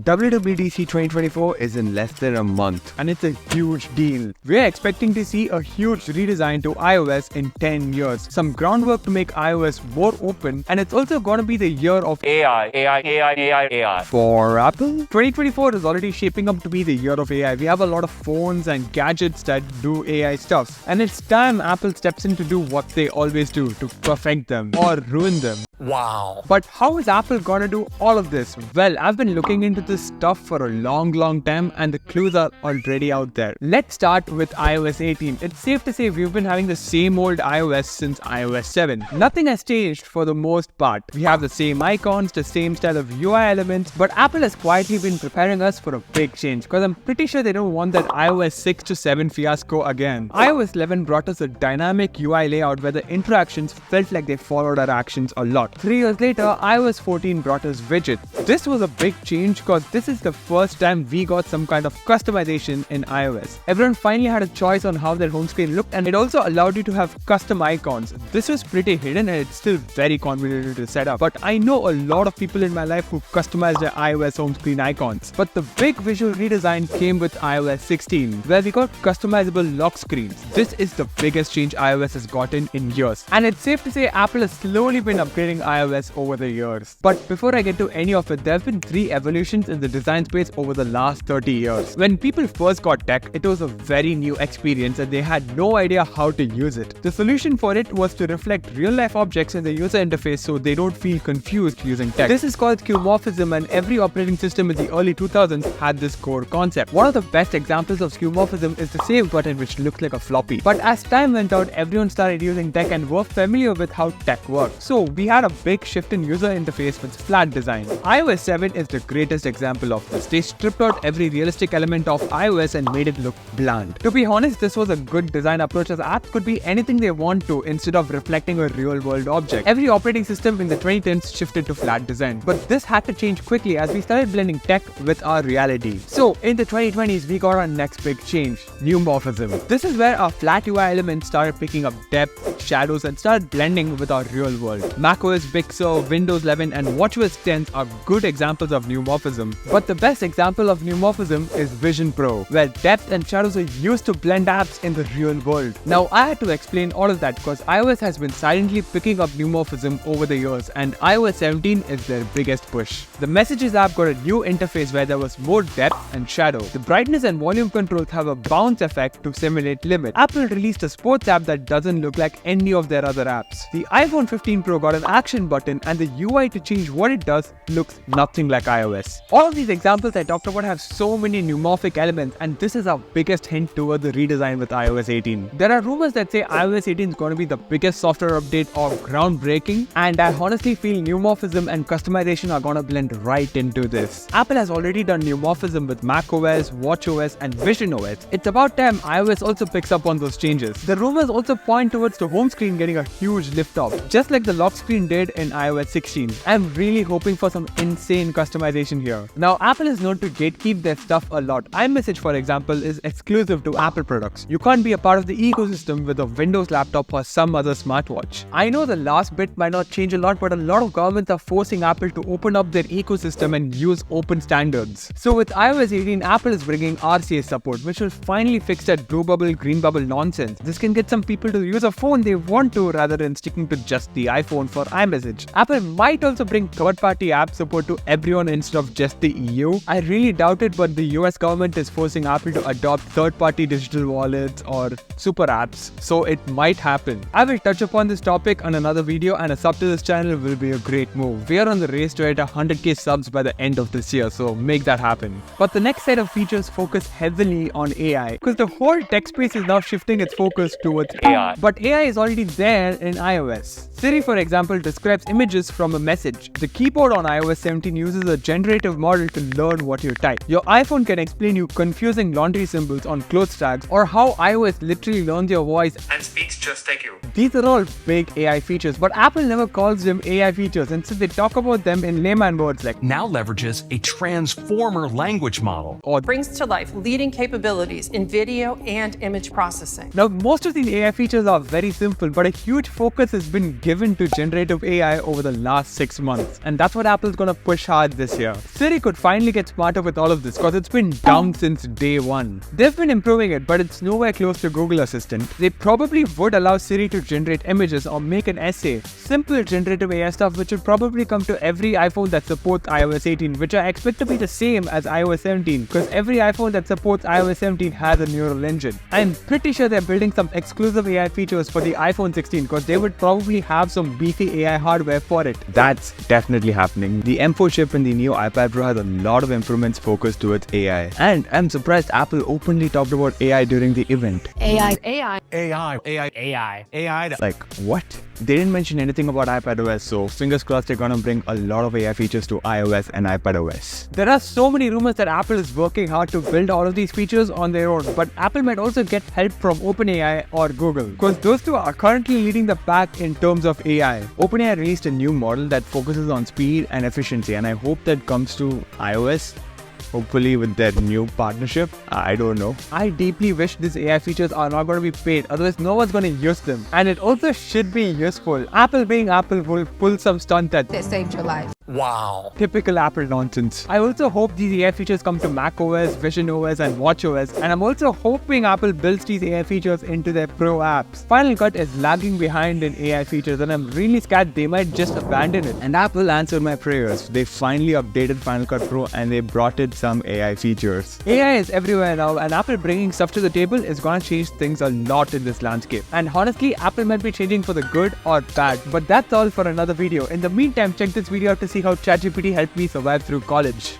WWDC 2024 is in less than a month, and it's a huge deal. We're expecting to see a huge redesign to iOS in 10 years, some groundwork to make iOS more open, and it's also gonna be the year of AI. For Apple, 2024 is already shaping up to be the year of AI. We have a lot of phones and gadgets that do AI stuff, and it's time Apple steps in to do what they always do, to perfect them or ruin them. Wow. But how is Apple gonna do all of this? Well, I've been looking into this stuff for a long time, and the clues are already out there. Let's start with iOS 18. It's safe to say we've been having the same old iOS since iOS 7. Nothing has changed for the most part. We have the same icons, the same style of UI elements, but Apple has quietly been preparing us for a big change, because I'm pretty sure they don't want that iOS 6 to 7 fiasco again. iOS 11 brought us a dynamic UI layout where the interactions felt like they followed our actions a lot. 3 years later, iOS 14 brought us widgets. This was a big change because this is the first time we got some kind of customization in iOS. Everyone finally had a choice on how their home screen looked, and it also allowed you to have custom icons. This was pretty hidden and it's still very convenient to set up. But I know a lot of people in my life who customized their iOS home screen icons. But the big visual redesign came with iOS 16, where we got customizable lock screens. This is the biggest change iOS has gotten in years. And it's safe to say Apple has slowly been upgrading iOS over the years. But before I get to any of it, there have been 3 evolutions in the design space over the last 30 years. When people first got tech, it was a very new experience and they had no idea how to use it. The solution for it was to reflect real-life objects in the user interface so they don't feel confused using tech. This is called skeuomorphism, and every operating system in the early 2000s had this core concept. One of the best examples of skeuomorphism is the save button, which looks like a floppy. But as time went on, everyone started using tech and were familiar with how tech works. So we had a big shift in user interface with flat design. iOS 7 is the greatest example of this. They stripped out every realistic element of iOS and made it look bland. To be honest, this was a good design approach, as apps could be anything they want to instead of reflecting a real-world object. Every operating system in the 2010s shifted to flat design, but this had to change quickly as we started blending tech with our reality. So in the 2020s, we got our next big change, neumorphism. This is where our flat UI elements started picking up depth, shadows, and started blending with our real world. macOS Big Sur, Windows 11, and watchOS 10 are good examples of neumorphism. But the best example of neumorphism is Vision Pro, where depth and shadows are used to blend apps in the real world. Now, I had to explain all of that because iOS has been silently picking up neumorphism over the years, and iOS 17 is their biggest push. The Messages app got a new interface where there was more depth and shadow. The brightness and volume controls have a bounce effect to simulate limit. Apple released a sports app that doesn't look like any of their other apps. The iPhone 15 Pro got an action button, and the UI to change what it does looks nothing like iOS. All of these examples I talked about have so many neumorphic elements, and this is our biggest hint toward the redesign with iOS 18. There are rumors that say iOS 18 is going to be the biggest software update or groundbreaking, and I honestly feel neumorphism and customization are going to blend right into this. Apple has already done neumorphism with macOS, watchOS, and visionOS. It's about time iOS also picks up on those changes. The rumors also point towards the home screen getting a huge lift off, just like the lock screen did in iOS 16. I'm really hoping for some insane customization here. Now, Apple is known to gatekeep their stuff a lot. iMessage, for example, is exclusive to Apple products. You can't be a part of the ecosystem with a Windows laptop or some other smartwatch. I know the last bit might not change a lot, but a lot of governments are forcing Apple to open up their ecosystem and use open standards. So with iOS 18, Apple is bringing RCA support, which will finally fix that blue bubble, green bubble nonsense. This can get some people to use a phone they want to rather than sticking to just the iPhone for iMessage. Apple might also bring third-party app support to everyone instead of just the EU. I really doubt it, but the US government is forcing Apple to adopt third-party digital wallets or super apps, so it might happen. I will touch upon this topic on another video, and a sub to this channel will be a great move. We are on the race to hit 100k subs by the end of this year, so make that happen. But the next set of features focus heavily on AI, because the whole tech space is now shifting its focus towards AI. But AI is already there in iOS. Siri, for example, describes images from a message. The keyboard on iOS 17 uses a generative model to learn what you type. Your iPhone can explain you confusing laundry symbols on clothes tags, or how iOS literally learns your voice and speaks just like you. These are all big AI features, but Apple never calls them AI features. Instead, they talk about them in layman words like Now leverages a transformer language model, or brings to life leading capabilities in video and image processing. Now, most of these AI features are very simple, but a huge focus has been given given to generative AI over the last 6 months. And that's what Apple's gonna push hard this year. Siri could finally get smarter with all of this because it's been dumb since day one. They've been improving it, but it's nowhere close to Google Assistant. They probably would allow Siri to generate images or make an essay. Simple generative AI stuff which will probably come to every iPhone that supports iOS 18, which I expect to be the same as iOS 17 because every iPhone that supports iOS 17 has a neural engine. I'm pretty sure they're building some exclusive AI features for the iPhone 16 because they would probably have some beefy AI hardware for it. That's definitely happening. The M4 chip in the new iPad Pro has a lot of improvements focused towards AI. And I'm surprised Apple openly talked about AI during the event. AI. Like, what? They didn't mention anything about iPadOS, so fingers crossed they're gonna bring a lot of AI features to iOS and iPadOS. There are so many rumors that Apple is working hard to build all of these features on their own, but Apple might also get help from OpenAI or Google, because those two are currently leading the pack in terms of AI. OpenAI released a new model that focuses on speed and efficiency, and I hope that comes to iOS. Hopefully with their new partnership. I don't know. I deeply wish these AI features are not going to be paid, otherwise no one's going to use them. And it also should be useful. Apple being Apple will pull some stunt that saved your life. Wow. typical Apple nonsense. I also hope these AI features come to macOS, visionOS and watchOS, and I'm also hoping Apple builds these AI features into their Pro apps. Final Cut is lagging behind in AI features and I'm really scared they might just abandon it. And Apple answered my prayers. They finally updated Final Cut Pro and they brought in some AI features. AI is everywhere now and Apple bringing stuff to the table is gonna change things a lot in this landscape. And honestly, Apple might be changing for the good or bad, but that's all for another video. In the meantime, check this video out to see how ChatGPT helped me survive through college.